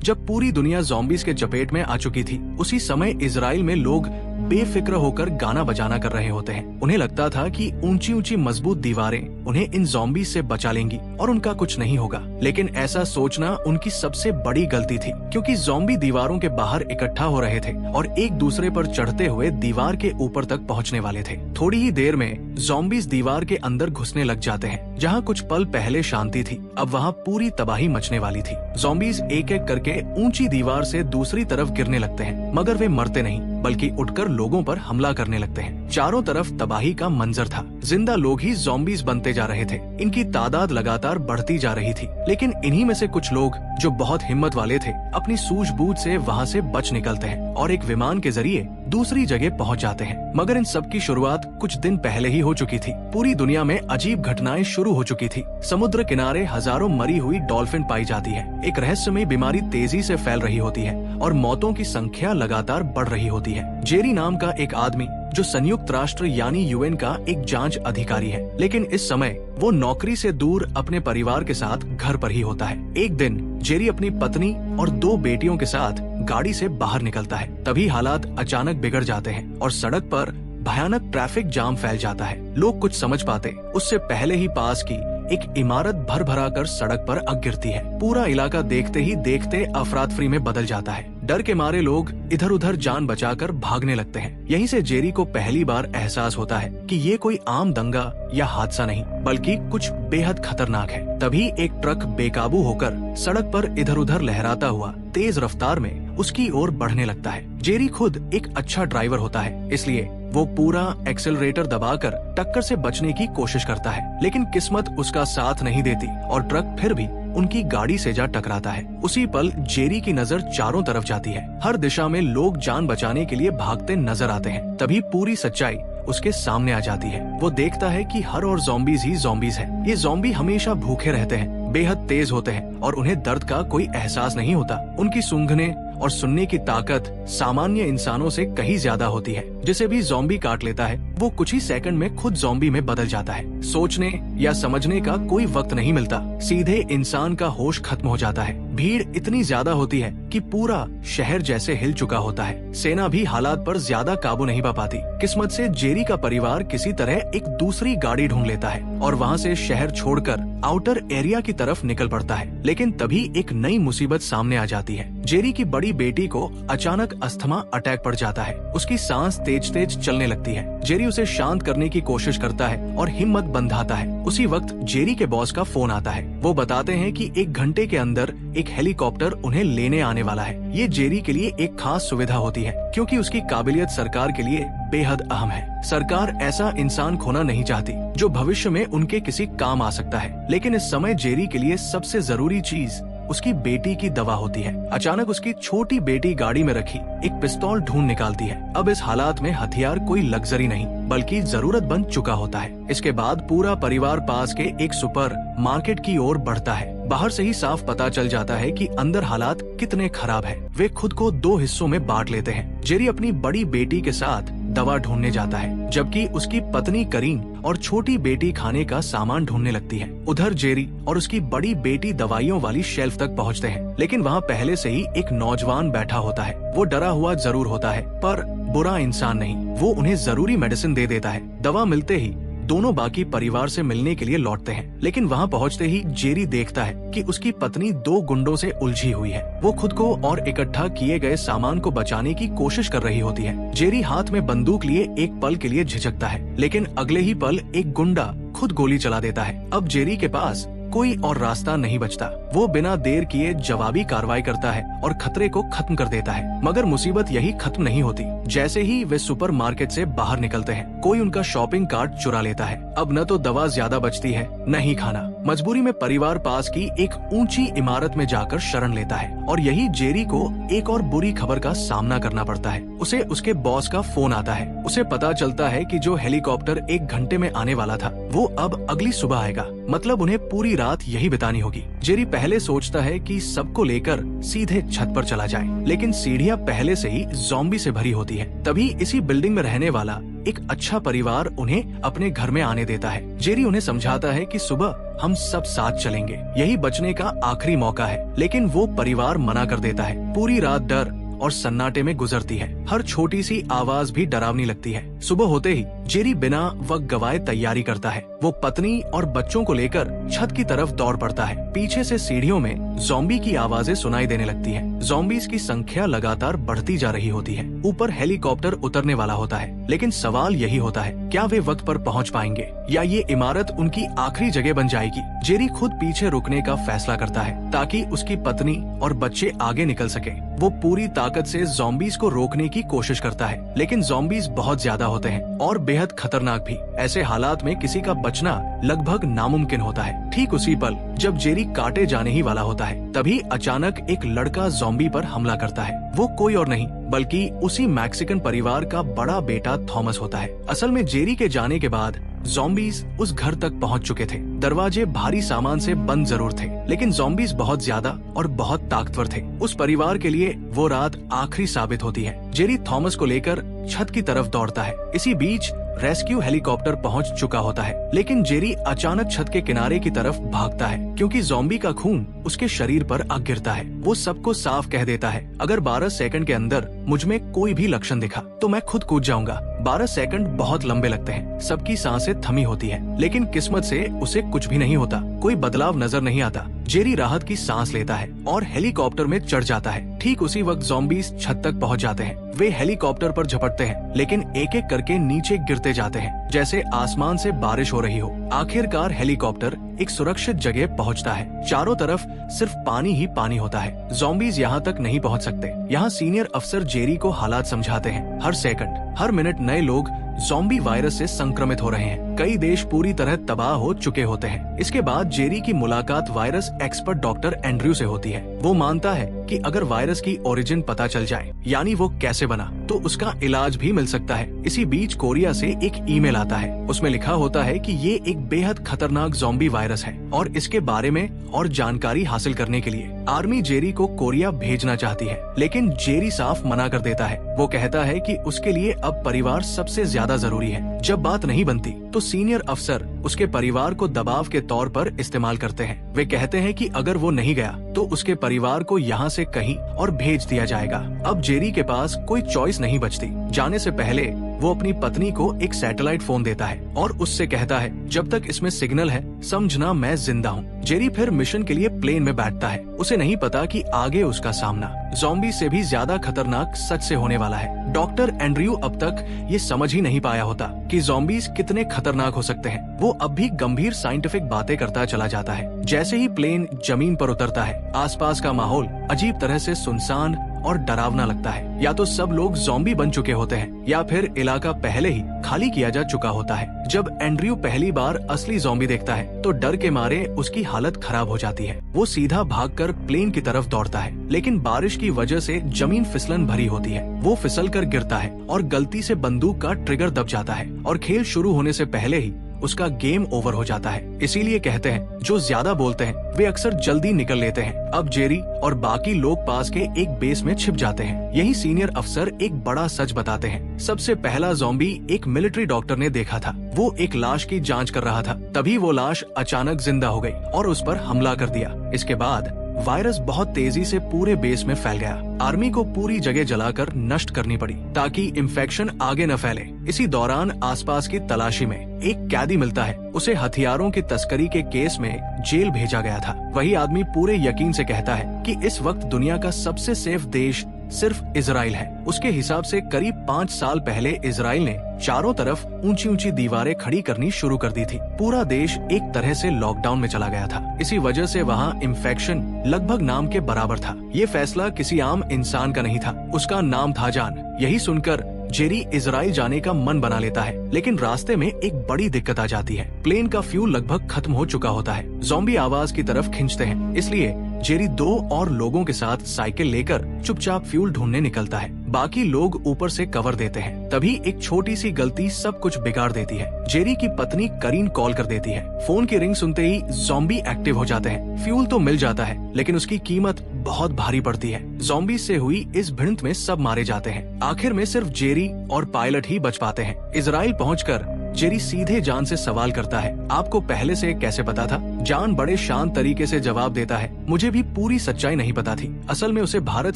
जब पूरी दुनिया ज़ॉम्बीज़ के चपेट में आ चुकी थी, उसी समय इजराइल में लोग बेफिक्र होकर गाना बजाना कर रहे होते हैं। उन्हें लगता था कि ऊंची ऊंची मजबूत दीवारें उन्हें इन ज़ॉम्बीज़ से बचा लेंगी और उनका कुछ नहीं होगा। लेकिन ऐसा सोचना उनकी सबसे बड़ी गलती थी, क्योंकि ज़ॉम्बी दीवारों के बाहर इकट्ठा हो रहे थे और एक दूसरे पर चढ़ते हुए दीवार के ऊपर तक पहुंचने वाले थे। थोड़ी ही देर में ज़ॉम्बीज़ दीवार के अंदर घुसने लग जाते हैं। जहाँ कुछ पल पहले शांति थी, अब वहाँ पूरी तबाही मचने वाली थी। ज़ॉम्बीज़ एक एक करके ऊंची दीवार से दूसरी तरफ गिरने लगते हैं, मगर वे मरते नहीं, बल्कि उठकर लोगों पर हमला करने लगते हैं। चारों तरफ तबाही का मंजर था। जिंदा लोग ही ज़ॉम्बीज़ बनते जा रहे थे। इनकी तादाद लगातार बढ़ती जा रही थी। लेकिन इन्हीं में से कुछ लोग जो बहुत हिम्मत वाले थे, अपनी सूझबूझ से वहाँ से बच निकलते हैं और एक विमान के जरिए दूसरी जगह पहुँच जाते हैं। मगर इन सब की शुरुआत कुछ दिन पहले ही हो चुकी थी। पूरी दुनिया में अजीब घटनाएं शुरू हो चुकी थी। समुद्र किनारे हजारों मरी हुई डॉल्फिन पाई जाती है। एक रहस्यमय बीमारी तेजी से फैल रही होती है और मौतों की संख्या लगातार बढ़ रही होती है। जेरी नाम का एक आदमी, जो संयुक्त राष्ट्र यानी यूएन का एक जांच अधिकारी है, लेकिन इस समय वो नौकरी से दूर अपने परिवार के साथ घर पर ही होता है। एक दिन जेरी अपनी पत्नी और 2 बेटियों के साथ गाड़ी से बाहर निकलता है। तभी हालात अचानक बिगड़ जाते हैं और सड़क पर भयानक ट्रैफिक जाम फैल जाता है। लोग कुछ समझ पाते उससे पहले ही पास की एक इमारत भर भरा कर सड़क पर अग गिरती है। पूरा इलाका देखते ही देखते अफरातफरी में बदल जाता है। डर के मारे लोग इधर उधर जान बचाकर भागने लगते हैं। यहीं से जेरी को पहली बार एहसास होता है कि ये कोई आम दंगा या हादसा नहीं, बल्कि कुछ बेहद खतरनाक है। तभी एक ट्रक बेकाबू होकर सड़क पर इधर उधर लहराता हुआ तेज रफ्तार में उसकी ओर बढ़ने लगता है। जेरी खुद एक अच्छा ड्राइवर होता है, इसलिए वो पूरा एक्सेलरेटर दबाकर टक्कर से बचने की कोशिश करता है। लेकिन किस्मत उसका साथ नहीं देती और ट्रक फिर भी उनकी गाड़ी से जा टकराता है। उसी पल जेरी की नजर चारों तरफ जाती है। हर दिशा में लोग जान बचाने के लिए भागते नजर आते हैं। तभी पूरी सच्चाई उसके सामने आ जाती है। वो देखता है कि हर और ज़ॉम्बीज़ ही ज़ॉम्बीज़ हैं। ये ज़ॉम्बी हमेशा भूखे रहते हैं, बेहद तेज होते हैं और उन्हें दर्द का कोई एहसास नहीं होता। उनकी सूंघने और सुनने की ताकत सामान्य इंसानों से कहीं ज्यादा होती है। जिसे भी ज़ॉम्बी काट लेता है, वो कुछ ही सेकंड में खुद ज़ॉम्बी में बदल जाता है। सोचने या समझने का कोई वक्त नहीं मिलता, सीधे इंसान का होश खत्म हो जाता है। भीड़ इतनी ज्यादा होती है कि पूरा शहर जैसे हिल चुका होता है। सेना भी हालात पर ज्यादा काबू नहीं पा पाती। किस्मत से जेरी का परिवार किसी तरह एक दूसरी गाड़ी ढूंढ लेता है और वहाँ से शहर छोड़कर आउटर एरिया की तरफ निकल पड़ता है। लेकिन तभी एक नई मुसीबत सामने आ जाती है। जेरी की बड़ी बेटी को अचानक अस्थमा अटैक पड़ जाता है। उसकी सांस तेज तेज चलने लगती है। जेरी उसे शांत करने की कोशिश करता है और हिम्मत बंधाता है। उसी वक्त जेरी के बॉस का फोन आता है। वो बताते हैं कि 1 घंटे के अंदर एक हेलीकॉप्टर उन्हें लेने आने वाला है। ये जेरी के लिए एक खास सुविधा होती है, क्योंकि उसकी काबिलियत सरकार के लिए बेहद अहम है। सरकार ऐसा इंसान खोना नहीं चाहती जो भविष्य में उनके किसी काम आ सकता है। लेकिन इस समय जेरी के लिए सबसे जरूरी चीज उसकी बेटी की दवा होती है। अचानक उसकी छोटी बेटी गाड़ी में रखी एक पिस्तौल ढूंढ निकालती है। अब इस हालात में हथियार कोई लग्जरी नहीं, बल्कि जरूरत बन चुका होता है। इसके बाद पूरा परिवार पास के एक सुपर मार्केट की ओर बढ़ता है। बाहर से ही साफ पता चल जाता है कि अंदर हालात कितने खराब है। वे खुद को 2 हिस्सों में बांट लेते हैं। जेरी अपनी बड़ी बेटी के साथ दवा ढूंढने जाता है, जबकि उसकी पत्नी करीन और छोटी बेटी खाने का सामान ढूंढने लगती है। उधर जेरी और उसकी बड़ी बेटी दवाइयों वाली शेल्फ तक पहुंचते हैं, लेकिन वहां पहले से ही एक नौजवान बैठा होता है। वो डरा हुआ जरूर होता है, पर बुरा इंसान नहीं। वो उन्हें जरूरी मेडिसिन दे देता है। दवा मिलते ही दोनों बाकी परिवार से मिलने के लिए लौटते हैं, लेकिन वहां पहुंचते ही जेरी देखता है कि उसकी पत्नी 2 गुंडों से उलझी हुई है। वो खुद को और इकट्ठा किए गए सामान को बचाने की कोशिश कर रही होती है। जेरी हाथ में बंदूक लिए एक पल के लिए झिझकता है, लेकिन अगले ही पल एक गुंडा खुद गोली चला देता है। अब जेरी के पास कोई और रास्ता नहीं बचता। वो बिना देर किए जवाबी कार्रवाई करता है और खतरे को खत्म कर देता है। मगर मुसीबत यही खत्म नहीं होती। जैसे ही वे सुपरमार्केट से बाहर निकलते हैं, कोई उनका शॉपिंग कार्ट चुरा लेता है। अब न तो दवा ज्यादा बचती है, न ही खाना। मजबूरी में परिवार पास की एक ऊंची इमारत में जाकर शरण लेता है और यही जेरी को एक और बुरी खबर का सामना करना पड़ता है। उसे उसके बॉस का फोन आता है। उसे पता चलता है कि जो हेलीकॉप्टर 1 घंटे में आने वाला था, वो अब अगली सुबह आएगा। मतलब उन्हें पूरी रात यही बितानी होगी। जेरी पहले सोचता है कि सबको लेकर सीधे छत पर चला जाए, लेकिन सीढ़ियां पहले से ही ज़ॉम्बी से भरी होती है। तभी इसी बिल्डिंग में रहने वाला एक अच्छा परिवार उन्हें अपने घर में आने देता है। जेरी उन्हें समझाता है कि सुबह हम सब साथ चलेंगे, यही बचने का आखिरी मौका है। लेकिन वो परिवार मना कर देता है। पूरी रात डर और सन्नाटे में गुजरती है। हर छोटी सी आवाज भी डरावनी लगती है। सुबह होते ही जेरी बिना वक्त गवाए तैयारी करता है। वो पत्नी और बच्चों को लेकर छत की तरफ दौड़ पड़ता है। पीछे से सीढ़ियों में ज़ॉम्बी की आवाजें सुनाई देने लगती हैं। ज़ॉम्बीज़ की संख्या लगातार बढ़ती जा रही होती है। ऊपर हेलीकॉप्टर उतरने वाला होता है, लेकिन सवाल यही होता है, क्या वे वक्त पर पहुंच पाएंगे या ये इमारत उनकी आखिरी जगह बन जाएगी। जेरी खुद पीछे रुकने का फैसला करता है ताकि उसकी पत्नी और बच्चे आगे निकल सके। वो पूरी ताकत से ज़ॉम्बीज़ को रोकने की कोशिश करता है, लेकिन ज़ॉम्बीज़ बहुत ज्यादा होते हैं और बेहद खतरनाक भी। ऐसे हालात में किसी का बचना लगभग नामुमकिन होता है। ठीक उसी पल जब जेरी काटे जाने ही वाला होता है, तभी अचानक एक लड़का ज़ॉम्बी पर हमला करता है। वो कोई और नहीं बल्कि उसी मैक्सिकन परिवार का बड़ा बेटा थॉमस होता है। असल में जेरी के जाने के बाद ज़ॉम्बीज़ उस घर तक पहुंच चुके थे। दरवाजे भारी सामान से बंद जरूर थे, लेकिन ज़ॉम्बीज़ बहुत ज्यादा और बहुत ताकतवर थे। उस परिवार के लिए वो रात आखिरी साबित होती है। जेरी थॉमस को लेकर छत की तरफ दौड़ता है। इसी बीच रेस्क्यू हेलीकॉप्टर पहुंच चुका होता है, लेकिन जेरी अचानक छत के किनारे की तरफ भागता है क्योंकि ज़ॉम्बी का खून उसके शरीर पर आ गिरता है। वो सबको साफ कह देता है, अगर 12 सेकंड के अंदर मुझ में कोई भी लक्षण दिखा तो मैं खुद कूद जाऊंगा। 12 सेकंड बहुत लंबे लगते हैं। सबकी सांसें थमी होती है, लेकिन किस्मत से उसे कुछ भी नहीं होता। कोई बदलाव नजर नहीं आता। जेरी राहत की सांस लेता है और हेलीकॉप्टर में चढ़ जाता है। ठीक उसी वक्त ज़ॉम्बीज़ छत तक पहुंच जाते हैं। वे हेलीकॉप्टर पर झपटते हैं, लेकिन एक एक करके नीचे गिरते जाते हैं जैसे आसमान से बारिश हो रही हो। आखिरकार हेलीकॉप्टर एक सुरक्षित जगह पहुंचता है। चारों तरफ सिर्फ पानी ही पानी होता है। ज़ॉम्बीज़ यहाँ तक नहीं पहुँच सकते। यहाँ सीनियर अफसर जेरी को हालात समझाते हैं। हर सेकंड, हर मिनट नए लोग ज़ॉम्बी वायरस से संक्रमित हो रहे हैं। कई देश पूरी तरह तबाह हो चुके होते हैं। इसके बाद जेरी की मुलाकात वायरस एक्सपर्ट डॉक्टर एंड्रयू से होती है। वो मानता है कि अगर वायरस की ओरिजिन पता चल जाए, यानी वो कैसे बना, तो उसका इलाज भी मिल सकता है। इसी बीच कोरिया से एक ईमेल आता है। उसमें लिखा होता है कि ये एक बेहद खतरनाक ज़ॉम्बी वायरस है और इसके बारे में और जानकारी हासिल करने के लिए आर्मी जेरी को कोरिया भेजना चाहती है, लेकिन जेरी साफ मना कर देता है। वो कहता है कि उसके लिए अब परिवार सबसे ज्यादा जरूरी है। जब बात नहीं बनती तो सीनियर अफसर उसके परिवार को दबाव के तौर पर इस्तेमाल करते हैं। वे कहते हैं कि अगर वो नहीं गया तो उसके परिवार को यहाँ से कहीं और भेज दिया जाएगा। अब जेरी के पास कोई चॉइस नहीं बचती। जाने से पहले वो अपनी पत्नी को एक सैटेलाइट फोन देता है और उससे कहता है, जब तक इसमें सिग्नल है समझना मैं जिंदा हूँ। जेरी फिर मिशन के लिए प्लेन में बैठता है। उसे नहीं पता कि आगे उसका सामना ज़ॉम्बी से भी ज्यादा खतरनाक सच से होने वाला है। डॉक्टर एंड्रयू अब तक ये समझ ही नहीं पाया होता कि ज़ॉम्बीज़ कितने खतरनाक हो सकते हैं। वो अब भी गंभीर साइंटिफिक बातें करता चला जाता है। जैसे ही प्लेन जमीन पर उतरता है, आसपास का माहौल अजीब तरह से सुनसान और डरावना लगता है। या तो सब लोग ज़ॉम्बी बन चुके होते हैं या फिर इलाका पहले ही खाली किया जा चुका होता है। जब एंड्रयू पहली बार असली ज़ॉम्बी देखता है तो डर के मारे उसकी हालत खराब हो जाती है। वो सीधा भागकर प्लेन की तरफ दौड़ता है, लेकिन बारिश की वजह से जमीन फिसलन भरी होती है। वो फिसल कर गिरता है और गलती से बंदूक का ट्रिगर दब जाता है और खेल शुरू होने से पहले ही उसका गेम ओवर हो जाता है। इसीलिए कहते हैं जो ज्यादा बोलते हैं वे अक्सर जल्दी निकल लेते हैं। अब जेरी और बाकी लोग पास के एक बेस में छिप जाते हैं। यही सीनियर अफसर एक बड़ा सच बताते हैं। सबसे पहला ज़ॉम्बी एक मिलिट्री डॉक्टर ने देखा था। वो एक लाश की जांच कर रहा था, तभी वो लाश अचानक जिंदा हो गई और उस पर हमला कर दिया। इसके बाद वायरस बहुत तेजी से पूरे बेस में फैल गया। आर्मी को पूरी जगह जलाकर नष्ट करनी पड़ी ताकि इन्फेक्शन आगे न फैले। इसी दौरान आसपास की तलाशी में एक कैदी मिलता है। उसे हथियारों की तस्करी के केस में जेल भेजा गया था। वही आदमी पूरे यकीन से कहता है कि इस वक्त दुनिया का सबसे सेफ देश सिर्फ इजराइल है। उसके हिसाब से करीब 5 साल पहले इजराइल ने चारों तरफ ऊंची ऊंची दीवारें खड़ी करनी शुरू कर दी थी। पूरा देश एक तरह से लॉकडाउन में चला गया था। इसी वजह से वहाँ इन्फेक्शन लगभग नाम के बराबर था। ये फैसला किसी आम इंसान का नहीं था, उसका नाम था जान। यही सुनकर जेरी इजराइल जाने का मन बना लेता है, लेकिन रास्ते में एक बड़ी दिक्कत आ जाती है। प्लेन का फ्यूल लगभग खत्म हो चुका होता है। ज़ॉम्बी आवाज की तरफ खींचते हैं, इसलिए जेरी 2 और लोगों के साथ साइकिल लेकर चुपचाप फ्यूल ढूंढने निकलता है। बाकी लोग ऊपर से कवर देते हैं। तभी एक छोटी सी गलती सब कुछ बिगाड़ देती है। जेरी की पत्नी करीन कॉल कर देती है। फोन की रिंग सुनते ही ज़ॉम्बी एक्टिव हो जाते हैं। फ्यूल तो मिल जाता है, लेकिन उसकी कीमत बहुत भारी पड़ती है। ज़ॉम्बी से हुई इस भिड़ंत में सब मारे जाते हैं। आखिर में सिर्फ जेरी और पायलट ही बच पाते हैं। इजराइल पहुंचकर जेरी सीधे जान से सवाल करता है, आपको पहले से कैसे पता था? जान बड़े शांत तरीके से जवाब देता है, मुझे भी पूरी सच्चाई नहीं पता थी। असल में उसे भारत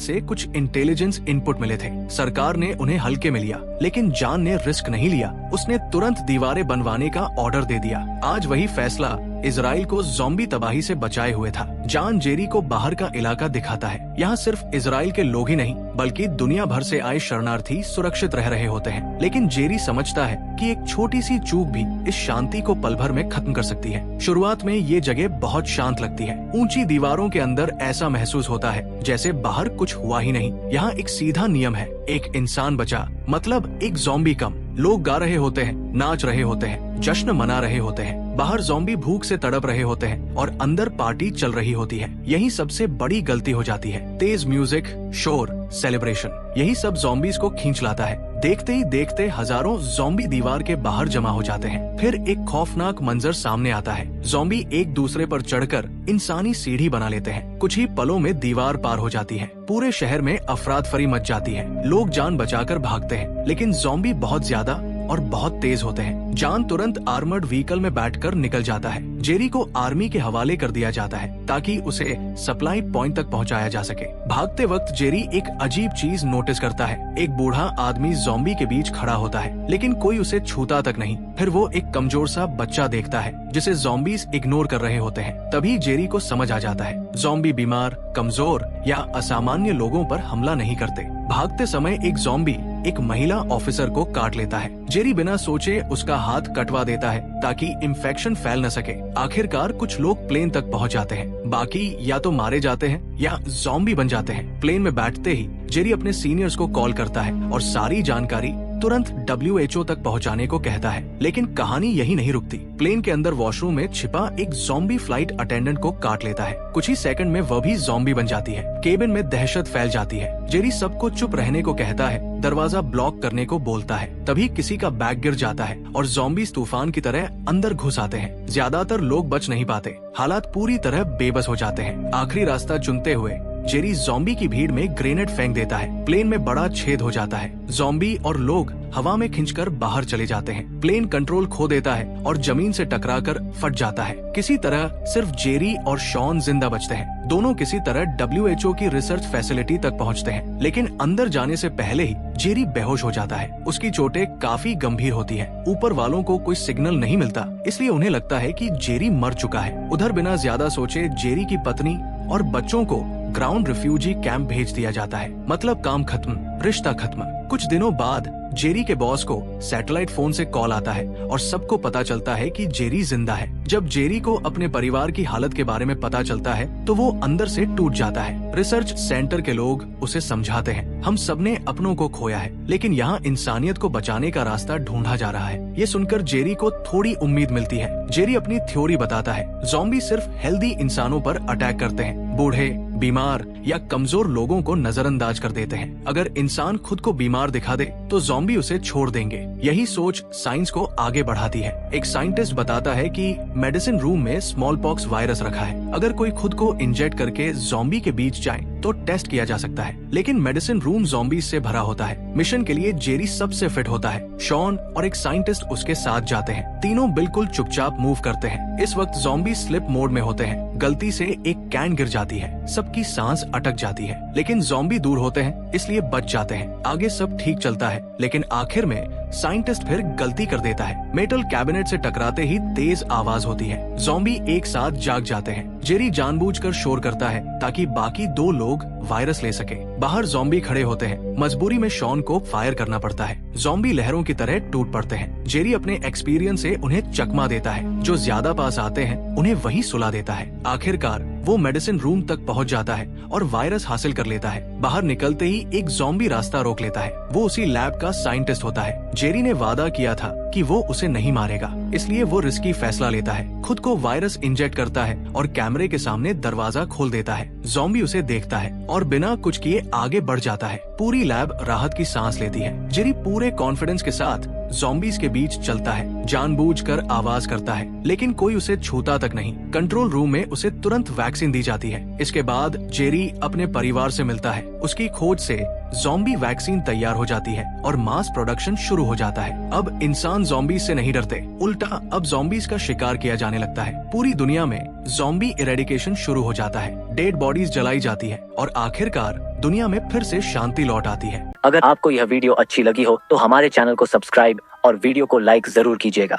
से कुछ इंटेलिजेंस इनपुट मिले थे। सरकार ने उन्हें हल्के में लिया, लेकिन जान ने रिस्क नहीं लिया। उसने तुरंत दीवारें बनवाने का ऑर्डर दे दिया। आज वही फैसला इजराइल को ज़ॉम्बी तबाही से बचाए हुए था। जान जेरी को बाहर का इलाका दिखाता है। यहाँ सिर्फ इजराइल के लोग ही नहीं बल्कि दुनिया भर से आए शरणार्थी सुरक्षित रह रहे होते हैं। लेकिन जेरी समझता है कि एक छोटी सी चूक भी इस शांति को पल भर में खत्म कर सकती है। शुरुआत में ये जगह बहुत शांत लगती है। ऊंची दीवारों के अंदर ऐसा महसूस होता है जैसे बाहर कुछ हुआ ही नहीं। यहाँ एक सीधा नियम है, एक इंसान बचा मतलब एक ज़ॉम्बी कम। लोग गा रहे होते हैं, नाच रहे होते हैं, जश्न मना रहे होते हैं। बाहर ज़ॉम्बी भूख से तड़प रहे होते हैं और अंदर पार्टी चल रही होती है। यही सबसे बड़ी गलती हो जाती है। तेज म्यूजिक, शोर, सेलिब्रेशन, यही सब ज़ॉम्बीज़ को खींच लाता है। देखते ही देखते हजारों ज़ॉम्बी दीवार के बाहर जमा हो जाते हैं। फिर एक खौफनाक मंजर सामने आता है। ज़ॉम्बी एक दूसरे पर चढ़कर इंसानी सीढ़ी बना लेते हैं। कुछ ही पलों में दीवार पार हो जाती है। पूरे शहर में अफरातफरी मच जाती है। लोग जान बचाकर भागते हैं, लेकिन ज़ॉम्बी बहुत ज्यादा और बहुत तेज होते हैं। जान तुरंत आर्मर्ड व्हीकल में बैठकर निकल जाता है। जेरी को आर्मी के हवाले कर दिया जाता है ताकि उसे सप्लाई पॉइंट तक पहुंचाया जा सके। भागते वक्त जेरी एक अजीब चीज नोटिस करता है। एक बूढ़ा आदमी ज़ॉम्बी के बीच खड़ा होता है, लेकिन कोई उसे छूता तक नहीं। फिर वो एक कमजोर सा बच्चा देखता है जिसे ज़ॉम्बीज इग्नोर कर रहे होते हैं। तभी जेरी को समझ आ जाता है, ज़ॉम्बी बीमार, कमजोर या असामान्य लोगों पर हमला नहीं करते। भागते समय एक ज़ॉम्बी एक महिला ऑफिसर को काट लेता है। जेरी बिना सोचे उसका हाथ कटवा देता है ताकि इन्फेक्शन फैल न सके। आखिरकार कुछ लोग प्लेन तक पहुंच जाते हैं, बाकी या तो मारे जाते हैं या ज़ॉम्बी बन जाते हैं। प्लेन में बैठते ही जेरी अपने सीनियर्स को कॉल करता है और सारी जानकारी तुरंत WHO तक पहुंचाने को कहता है। लेकिन कहानी यही नहीं रुकती। प्लेन के अंदर वॉशरूम में छिपा एक ज़ॉम्बी फ्लाइट अटेंडेंट को काट लेता है। कुछ ही सेकंड में वह भी ज़ॉम्बी बन जाती है। केबिन में दहशत फैल जाती है। जेरी सबको चुप रहने को कहता है, दरवाजा ब्लॉक करने को बोलता है। तभी किसी का बैग गिर जाता है और ज़ॉम्बीज़ तूफान की तरह अंदर घुस आते हैं। ज्यादातर लोग बच नहीं पाते। हालात पूरी तरह बेबस हो जाते हैं। आखिरी रास्ता चुनते हुए जेरी ज़ॉम्बी की भीड़ में ग्रेनेड फेंक देता है। प्लेन में बड़ा छेद हो जाता है। ज़ॉम्बी और लोग हवा में खिंचकर बाहर चले जाते हैं। प्लेन कंट्रोल खो देता है और जमीन से टकराकर फट जाता है। किसी तरह सिर्फ जेरी और शॉन जिंदा बचते हैं। दोनों किसी तरह WHO की रिसर्च फैसिलिटी तक पहुंचते हैं, लेकिन अंदर जाने से पहले ही जेरी बेहोश हो जाता है। उसकी चोटें काफी गंभीर होती हैं। ऊपर वालों को कोई सिग्नल नहीं मिलता, इसलिए उन्हें लगता है कि जेरी मर चुका है। उधर बिना ज्यादा सोचे जेरी की पत्नी और बच्चों को ग्राउंड रिफ्यूजी कैंप भेज दिया जाता है। मतलब काम खत्म, रिश्ता खत्म। कुछ दिनों बाद जेरी के बॉस को सैटेलाइट फोन से कॉल आता है और सबको पता चलता है कि जेरी जिंदा है। जब जेरी को अपने परिवार की हालत के बारे में पता चलता है तो वो अंदर से टूट जाता है। रिसर्च सेंटर के लोग उसे समझाते हैं, हम सबने अपनों को खोया है, लेकिन यहाँ इंसानियत को बचाने का रास्ता ढूंढा जा रहा है। ये सुनकर जेरी को थोड़ी उम्मीद मिलती है। जेरी अपनी थ्योरी बताता है, ज़ॉम्बी सिर्फ हेल्दी इंसानों पर अटैक करते हैं, बूढ़े, बीमार या कमजोर लोगों को नजरअंदाज कर देते हैं। अगर इंसान खुद को बीमार दिखा दे तो ज़ॉम्बी उसे छोड़ देंगे। यही सोच साइंस को आगे बढ़ाती है। एक साइंटिस्ट बताता है कि मेडिसिन रूम में स्मॉल पॉक्स वायरस रखा है। अगर कोई खुद को इंजेक्ट करके ज़ॉम्बी के बीच जाए तो टेस्ट किया जा सकता है, लेकिन मेडिसिन रूम ज़ॉम्बी से भरा होता है। मिशन के लिए जेरी सबसे फिट होता है। शॉन और एक साइंटिस्ट उसके साथ जाते हैं। तीनों बिल्कुल चुपचाप मूव करते हैं। इस वक्त ज़ॉम्बी स्लिप मोड में होते हैं। गलती से एक कैन गिर जाती है, सबकी सांस अटक जाती है, लेकिन ज़ॉम्बी दूर होते हैं इसलिए बच जाते हैं। आगे सब ठीक चलता है, लेकिन आखिर में साइंटिस्ट फिर गलती कर देता है। मेटल कैबिनेट से टकराते ही तेज आवाज होती है। ज़ॉम्बी एक साथ जाग जाते हैं। जेरी जानबूझकर शोर करता है ताकि बाकी दो लोग वायरस ले सके। बाहर ज़ॉम्बी खड़े होते हैं। मजबूरी में शॉन को फायर करना पड़ता है। ज़ॉम्बी लहरों की तरह टूट पड़ते हैं। जेरी अपने एक्सपीरियंस से उन्हें चकमा देता है। जो ज्यादा पास आते हैं उन्हें वही सुला देता है। आखिरकार वो मेडिसिन रूम तक पहुंच जाता है और वायरस हासिल कर लेता है। बाहर निकलते ही एक ज़ॉम्बी रास्ता रोक लेता है। वो उसी लैब का साइंटिस्ट होता है। जेरी ने वादा किया था कि वो उसे नहीं मारेगा, इसलिए वो रिस्की फैसला लेता है। खुद को वायरस इंजेक्ट करता है और कैमरे के सामने दरवाजा खोल देता है। ज़ॉम्बी उसे देखता है और बिना कुछ किए आगे बढ़ जाता है। पूरी लैब राहत की सांस लेती है। जेरी पूरे कॉन्फिडेंस के साथ ज़ॉम्बीज के बीच चलता है, जानबूझकर आवाज करता है, लेकिन कोई उसे छूता तक नहीं। कंट्रोल रूम में उसे तुरंत वैक्सीन दी जाती है। इसके बाद जेरी अपने परिवार से मिलता है। उसकी खोज से ज़ॉम्बी वैक्सीन तैयार हो जाती है और मास प्रोडक्शन शुरू हो जाता है। अब इंसान ज़ॉम्बीज से नहीं डरते, उल्टा अब ज़ॉम्बीज का शिकार किया जाने लगता है। पूरी दुनिया में ज़ॉम्बी इरेडिकेशन शुरू हो जाता है। डेड बॉडीज जलाई जाती है और आखिरकार दुनिया में फिर से शांति लौट आती है। अगर आपको यह वीडियो अच्छी लगी हो तो हमारे चैनल को सब्सक्राइब और वीडियो को लाइक जरूर कीजिएगा।